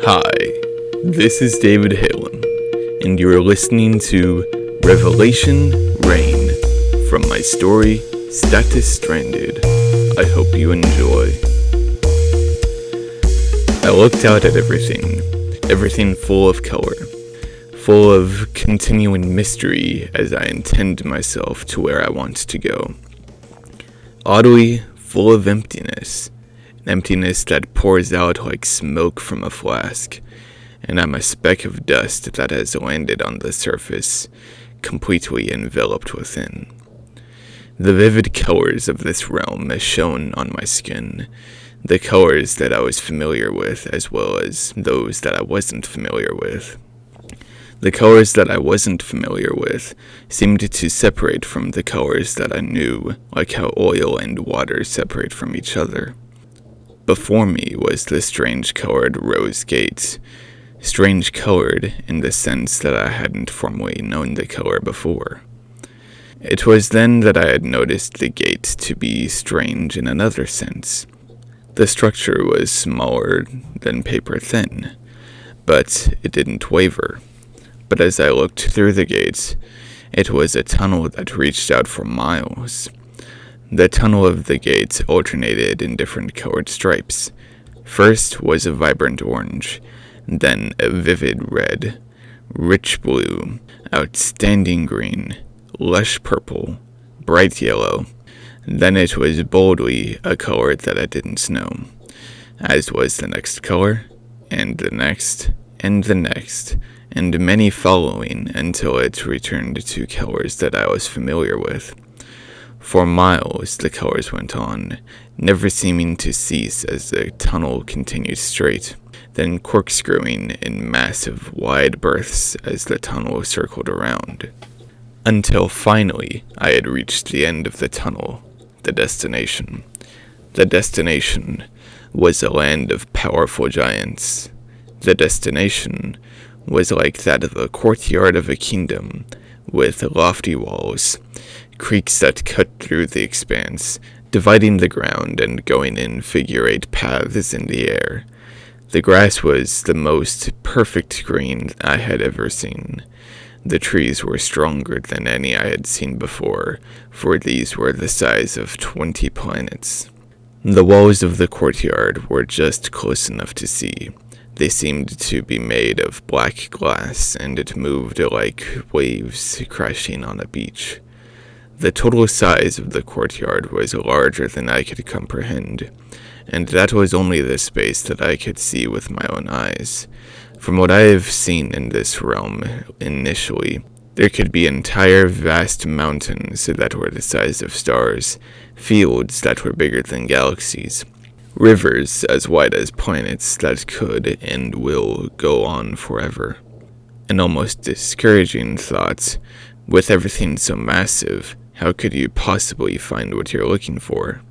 Hi, this is David Halen, and you're listening to Revelation Rain from my story, Status Stranded. I hope you enjoy. I looked out at everything full of color, full of continuing mystery as I intend myself to where I want to go. Oddly, full of emptiness. An emptiness that pours out like smoke from a flask, and I'm a speck of dust that has landed on the surface, completely enveloped within. The vivid colors of this realm shone on my skin, the colors that I was familiar with as well as those that I wasn't familiar with. The colors that I wasn't familiar with seemed to separate from the colors that I knew, like how oil and water separate from each other. Before me was the strange-colored rose gate, strange-colored in the sense that I hadn't formally known the color before. It was then that I had noticed the gate to be strange in another sense. The structure was smaller than paper thin, but it didn't waver. But as I looked through the gate, it was a tunnel that reached out for miles. The tunnel of the gate alternated in different colored stripes. First was a vibrant orange, then a vivid red, rich blue, outstanding green, lush purple, bright yellow. Then it was boldly a color that I didn't know, as was the next color, and the next, and the next, and many following until it returned to colors that I was familiar with. For miles the colors went on, never seeming to cease as the tunnel continued straight, then corkscrewing in massive wide berths as the tunnel circled around. Until finally I had reached the end of the tunnel, the destination. The destination was a land of powerful giants. The destination was like that of a courtyard of a kingdom, with lofty walls, creeks that cut through the expanse, dividing the ground and going in figure-8 paths in the air. The grass was the most perfect green I had ever seen. The trees were stronger than any I had seen before, for these were the size of 20 planets. The walls of the courtyard were just close enough to see. They seemed to be made of black glass, and it moved like waves crashing on a beach. The total size of the courtyard was larger than I could comprehend, and that was only the space that I could see with my own eyes. From what I have seen in this realm initially, there could be entire vast mountains that were the size of stars, fields that were bigger than galaxies, rivers as wide as planets that could and will go on forever. An almost discouraging thought. With everything so massive, how could you possibly find what you're looking for?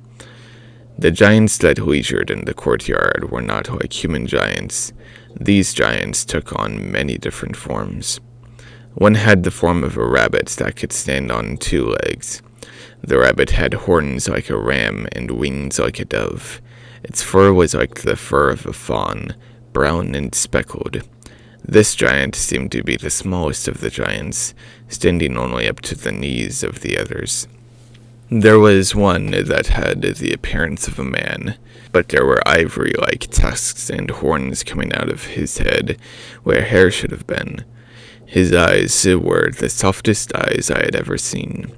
The giants that leisured in the courtyard were not like human giants. These giants took on many different forms. One had the form of a rabbit that could stand on 2 legs. The rabbit had horns like a ram and wings like a dove. Its fur was like the fur of a fawn, brown and speckled. This giant seemed to be the smallest of the giants, standing only up to the knees of the others. There was one that had the appearance of a man, but there were ivory-like tusks and horns coming out of his head, where hair should have been. His eyes were the softest eyes I had ever seen.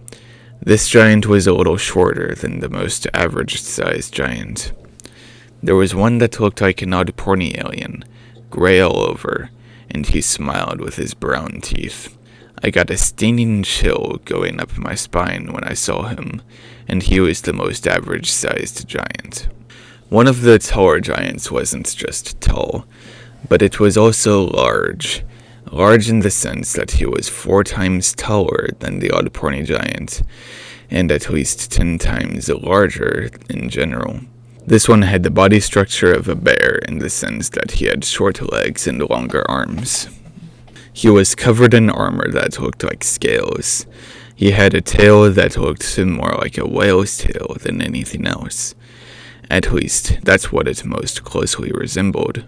This giant was a little shorter than the most average-sized giant. There was one that looked like an odd-porny alien, gray all over, and he smiled with his brown teeth. I got a stinging chill going up my spine when I saw him, and he was the most average-sized giant. One of the taller giants wasn't just tall, but it was also large. Large in the sense that he was 4 times taller than the odd-porny giant, and at least 10 times larger in general. This one had the body structure of a bear in the sense that he had short legs and longer arms. He was covered in armor that looked like scales. He had a tail that looked more like a whale's tail than anything else. At least, that's what it most closely resembled.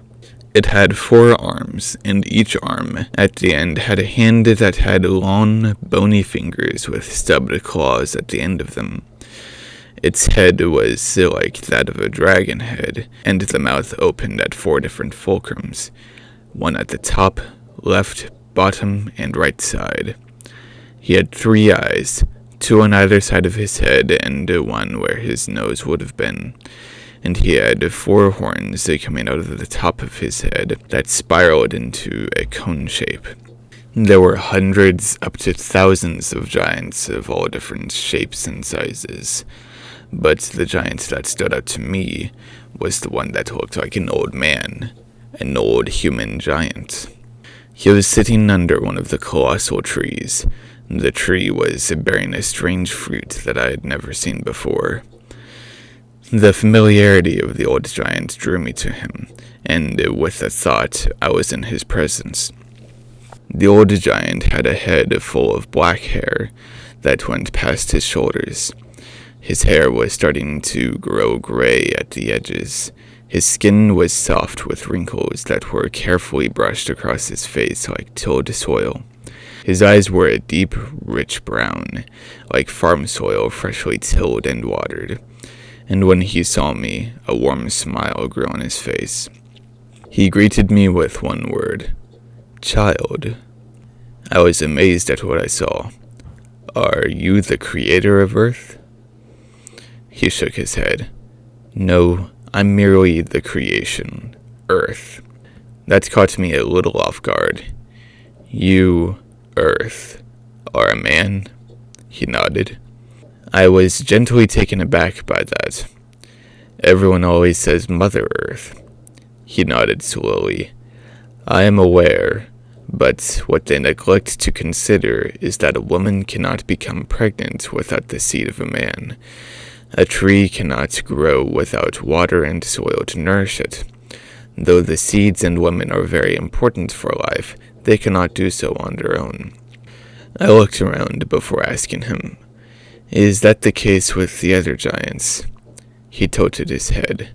It had 4 arms, and each arm at the end had a hand that had long, bony fingers with stubbed claws at the end of them. Its head was like that of a dragon head, and the mouth opened at 4 different fulcrums, one at the top, left, bottom, and right side. He had 3 eyes, 2 on either side of his head, and 1 where his nose would have been. And he had 4 horns coming out of the top of his head that spiraled into a cone shape. There were hundreds, up to thousands of giants of all different shapes and sizes. But the giant that stood out to me was the one that looked like an old man, an old human giant. He was sitting under one of the colossal trees. The tree was bearing a strange fruit that I had never seen before. The familiarity of the old giant drew me to him, and with the thought I was in his presence. The old giant had a head full of black hair that went past his shoulders. His hair was starting to grow gray at the edges. His skin was soft with wrinkles that were carefully brushed across his face like tilled soil. His eyes were a deep, rich brown, like farm soil freshly tilled and watered. And when he saw me, a warm smile grew on his face. He greeted me with one word: child. I was amazed at what I saw. Are you the creator of Earth? He shook his head. No, I'm merely the creation, Earth. That caught me a little off guard. You, Earth, are a man? He nodded. I was gently taken aback by that. Everyone always says Mother Earth. He nodded slowly. I am aware, but what they neglect to consider is that a woman cannot become pregnant without the seed of a man. A tree cannot grow without water and soil to nourish it. Though the seeds and women are very important for life, they cannot do so on their own. I looked around before asking him, Is that the case with the other giants? He tilted his head.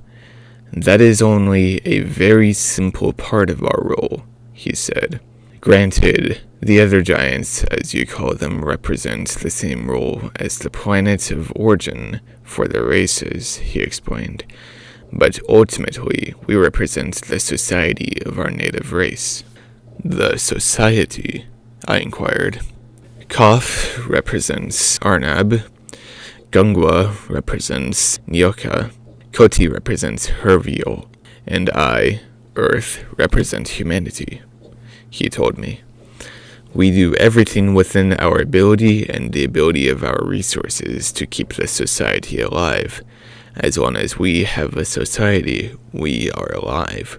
That is only a very simple part of our role, he said. Granted, the other giants, as you call them, represent the same role as the planet of origin for their races, he explained. But ultimately, we represent the society of our native race. The society? I inquired. Kaf represents Arnab, Gungwa represents Nyoka, Koti represents Herviel, and I, Earth, represent humanity, he told me. We do everything within our ability and the ability of our resources to keep the society alive. As long as we have a society, we are alive.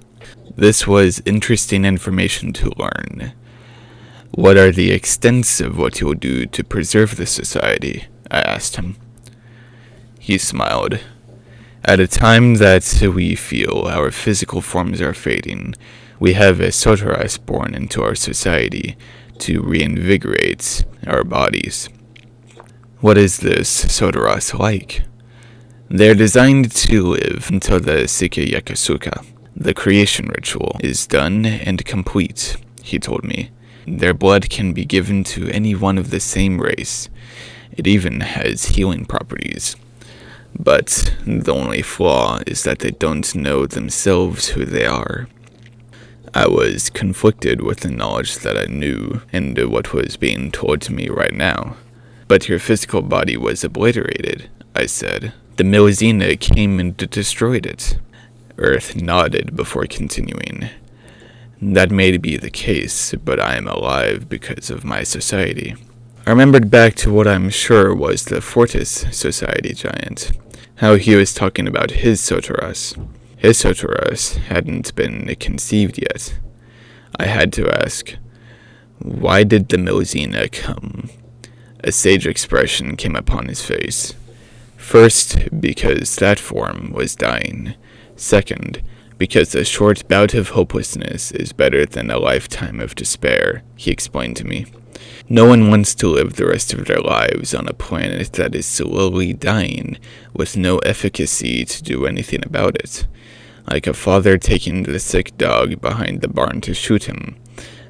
This was interesting information to learn. What are the extents of what you'll do to preserve the society? I asked him. He smiled. At a time that we feel our physical forms are fading, we have a Sotaras born into our society to reinvigorate our bodies. What is this Sotaras like? They're designed to live until the Sike Yakasuka. The creation ritual is done and complete, he told me. Their blood can be given to anyone of the same race. It even has healing properties. But the only flaw is that they don't know themselves who they are. I was conflicted with the knowledge that I knew and what was being told to me right now. But your physical body was obliterated, I said. The Milizina came and destroyed it. Earth nodded before continuing. That may be the case, but I am alive because of my society. I remembered back to what I'm sure was the Fortis Society giant, how he was talking about his Sotaras. His Sotaras hadn't been conceived yet. I had to ask, why did the Milizina come? A sage expression came upon his face. First, because that form was dying. Second, because a short bout of hopelessness is better than a lifetime of despair, he explained to me. No one wants to live the rest of their lives on a planet that is slowly dying, with no efficacy to do anything about it. like a father taking the sick dog behind the barn to shoot him.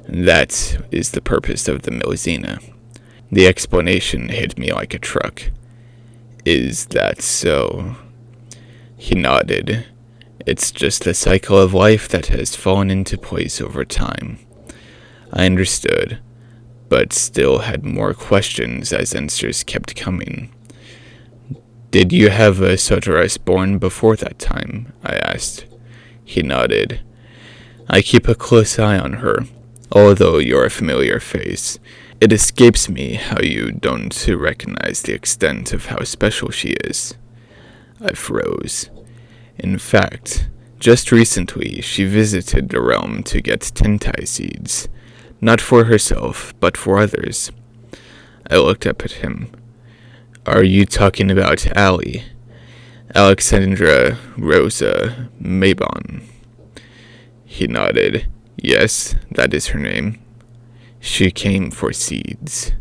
That is the purpose of the Milzina. The explanation hit me like a truck. Is that so? He nodded. It's just the cycle of life that has fallen into place over time. I understood, but still had more questions as answers kept coming. Did you have a Soteris born before that time? I asked. He nodded. I keep a close eye on her, although you're a familiar face. It escapes me how you don't recognize the extent of how special she is. I froze. In fact, just recently she visited the realm to get Tentai seeds, not for herself, but for others. I looked up at him. Are you talking about Allie? Alexandra Rosa Mabon? He nodded. Yes, that is her name. She came for seeds.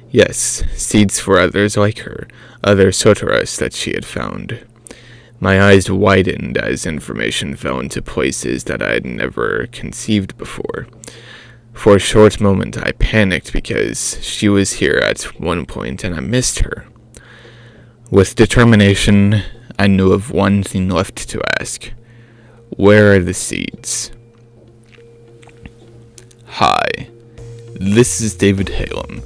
Yes, seeds for others like her, other Soteris that she had found. My eyes widened as information fell into places that I had never conceived before. For a short moment I panicked because she was here at one point and I missed her. With determination, I knew of one thing left to ask. Where are the seeds? Hi, this is David Halem,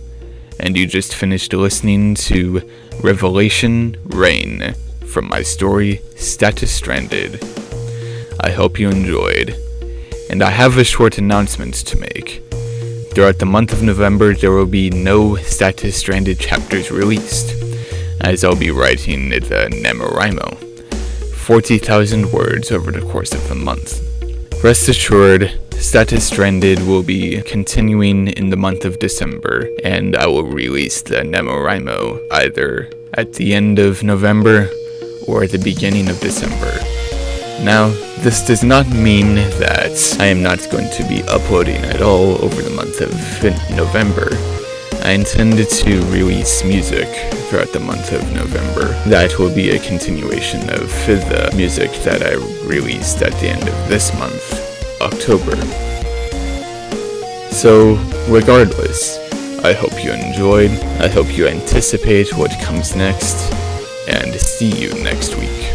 and you just finished listening to Revelation Rain from my story, Status Stranded. I hope you enjoyed, and I have a short announcement to make. Throughout the month of November, there will be no Status Stranded chapters released, as I'll be writing the NaNoWriMo, 40,000 words over the course of the month. Rest assured, Status Stranded will be continuing in the month of December, and I will release the NaNoWriMo either at the end of November or at the beginning of December. Now, this does not mean that I am not going to be uploading at all over the month of November. I intend to release music throughout the month of November. That will be a continuation of the music that I released at the end of this month, October. So, regardless, I hope you enjoyed, I hope you anticipate what comes next, and see you next week.